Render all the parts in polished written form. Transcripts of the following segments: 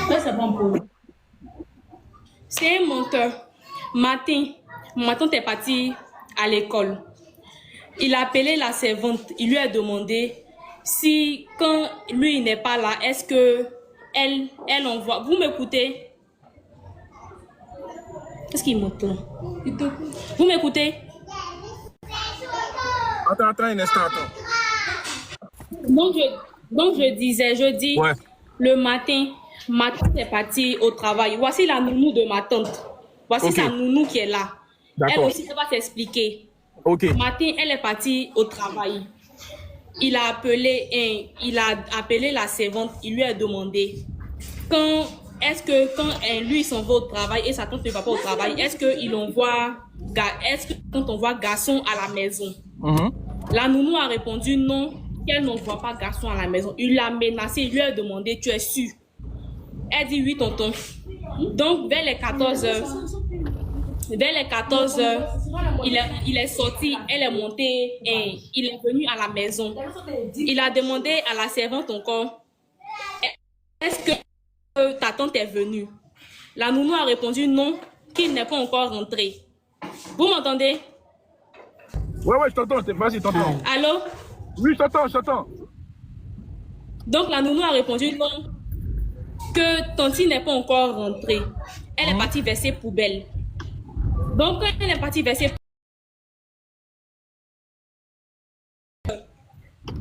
Ça, c'est bon pour lui. C'est un menteur. Ma tante est partie à l'école. Il a appelé la servante. Il lui a demandé si, quand lui n'est pas là, est-ce que elle envoie. Vous m'écoutez? Qu'est-ce qu'il m'entend? Vous m'écoutez? Attends un instant, attends. Donc je dis, Ouais. le matin, ma tante est partie au travail. Voici la nounou de ma tante. Voici sa nounou qui est là. Elle aussi, elle va t'expliquer. Ok. Matin, elle est partie au travail. Il a appelé la servante. Il lui a demandé quand lui s'en va au travail et sa tante ne va pas au travail, est-ce quand on voit garçon à la maison? La nounou a répondu non, qu'elle n'envoie pas garçon à la maison. Il l'a menacé, il lui a demandé, tu es sûr? Elle dit oui, tonton. Donc, vers les 14 heures, il est sorti, elle est montée et il est venu à la maison. Il a demandé à la servante encore, est-ce que ta tante est venue? La nounou a répondu non, qu'il n'est pas encore rentré. Vous m'entendez? Ouais, je t'entends. Vas-y, t'entends. Allô? Oui, je t'entends. Donc, la nounou a répondu non, que Tanti n'est pas encore rentrée. Elle est partie verser poubelle. Donc, quand elle est partie verser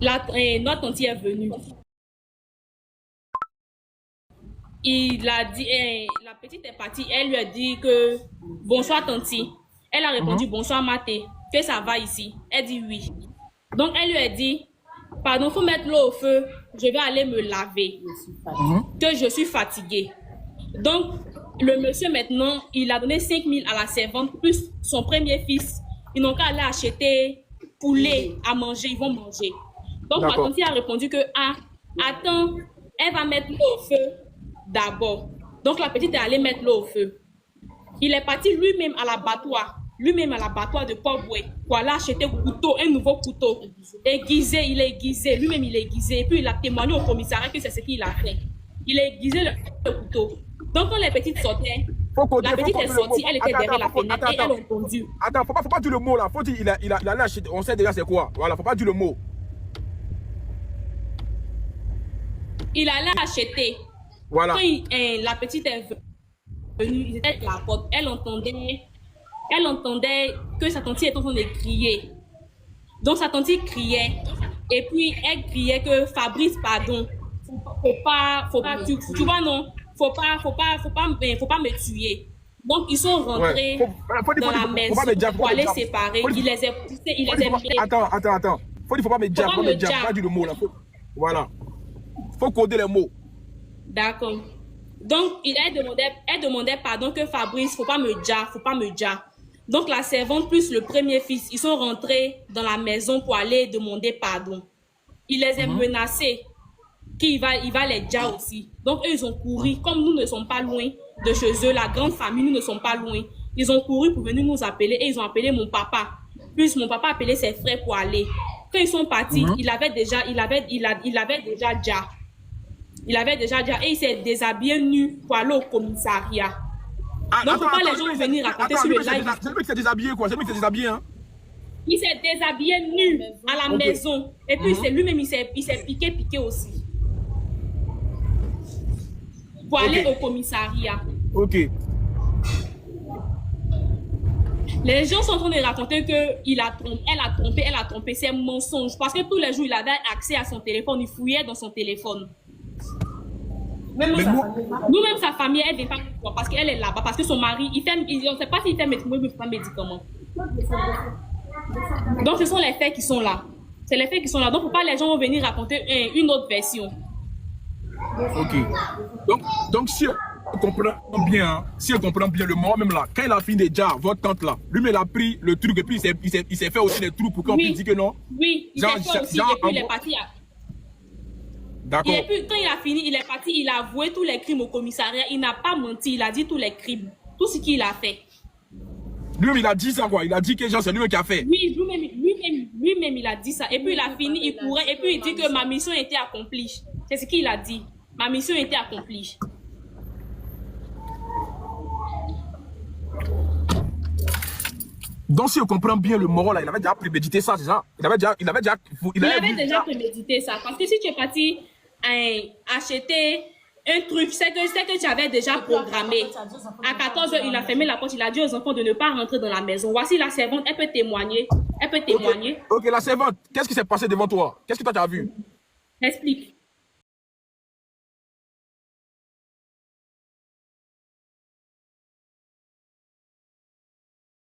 notre Tanti est venue. Il a dit, la petite est partie, elle lui a dit que bonsoir Tanti. Elle a répondu bonsoir Maté, que ça va ici. Elle dit oui. Donc, elle lui a dit, pardon, faut mettre l'eau au feu, je vais aller me laver, que je suis fatiguée. Donc, le monsieur maintenant, il a donné 5 000 à la servante, plus son premier fils. Ils n'ont qu'à aller acheter poulet à manger, ils vont manger. Donc, ma tante a répondu que, attends, elle va mettre l'eau au feu d'abord. Donc, la petite est allée mettre l'eau au feu. Il est parti lui-même à l'abattoir de Port-Boué pour aller acheter un nouveau couteau. Aiguisé, il est aiguisé, lui-même il est aiguisé. Et puis, il a témoigné au commissariat que c'est ce qu'il a fait. Il a aiguisé le couteau. Donc, quand les petites sortaient, la petite est sortie, elle était derrière la fenêtre et elle a entendu. Attends, faut pas dire le mot là. Faut dire, il a lâché. On sait déjà c'est quoi. Voilà, faut pas dire le mot. Il allait acheter. Voilà. Quand la petite est venue, ils étaient à la porte. Elle entendait que sa tante était en train de crier. Donc, sa tante criait. Et puis, elle criait que Fabrice, pardon. Faut pas, tu vois, non? Faut pas me tuer. Donc, ils sont rentrés dans la maison pour aller séparer. Il les a poussés, il les a mis. Attends. Faut pas me dire, pas dire le mot là. Voilà. Faut coder les mots. D'accord. Donc, elle demandait pardon que Fabrice, faut pas me dire. Donc, la servante plus le premier fils, ils sont rentrés dans la maison pour aller demander pardon. Il les a menacés qu'il va les dire aussi. Donc, eux, ils ont couru. Comme nous ne sommes pas loin de chez eux, la grande famille, nous ne sommes pas loin. Ils ont couru pour venir nous appeler et ils ont appelé mon papa. Puis, mon papa a appelé ses frères pour aller. Quand ils sont partis, il avait déjà déjà. Il avait déjà dit et il s'est déshabillé nu pour aller au commissariat. Donc, pourquoi les gens venir raconter sur le live? C'est lui qui s'est déshabillé, quoi. C'est lui qui s'est déshabillé, hein. Il s'est déshabillé nu à la maison. Et puis, c'est lui-même, il s'est piqué aussi. Pour aller au commissariat. Ok. Les gens sont en train de raconter qu'elle a trompé. C'est un mensonge. Parce que tous les jours, il avait accès à son téléphone. Il fouillait dans son téléphone. Nous-mêmes, sa famille, elle n'est pas parce qu'elle est là-bas, parce que son mari, on ne sait pas s'il fait médicament. Donc, ce sont les faits qui sont là. C'est les faits qui sont là. Donc, pourquoi les gens vont venir raconter une autre version? Ok. Donc si on comprend bien le moment même là, quand il a fini déjà, votre tante là, lui-même il a pris le truc et puis il s'est fait aussi des trucs pour qu'on puisse dire que non. Oui, il s'est fait aussi, et puis il est parti à... D'accord. Et puis, quand il a fini, il est parti, il a avoué tous les crimes au commissariat. Il n'a pas menti, il a dit tous les crimes. Tout ce qu'il a fait. Lui-même, il a dit ça, quoi. Il a dit que c'est lui-même qui a fait. Oui, lui-même, il a dit ça. Et puis, il a fini, il courait. Et puis, il dit que ma mission était accomplie. C'est ce qu'il a dit. Ma mission était accomplie. Donc, si on comprend bien le mort, là, il avait déjà prémédité ça, c'est ça? Il avait déjà prémédité ça. Parce que si tu es parti acheter un truc, c'est que tu avais déjà programmé. À 14 h, il a fermé la porte, il a dit aux enfants de ne pas rentrer dans la maison. Voici la servante, elle peut témoigner. Elle peut témoigner. Ok, la servante, qu'est-ce qui s'est passé devant toi? Qu'est-ce que toi tu as vu? Explique.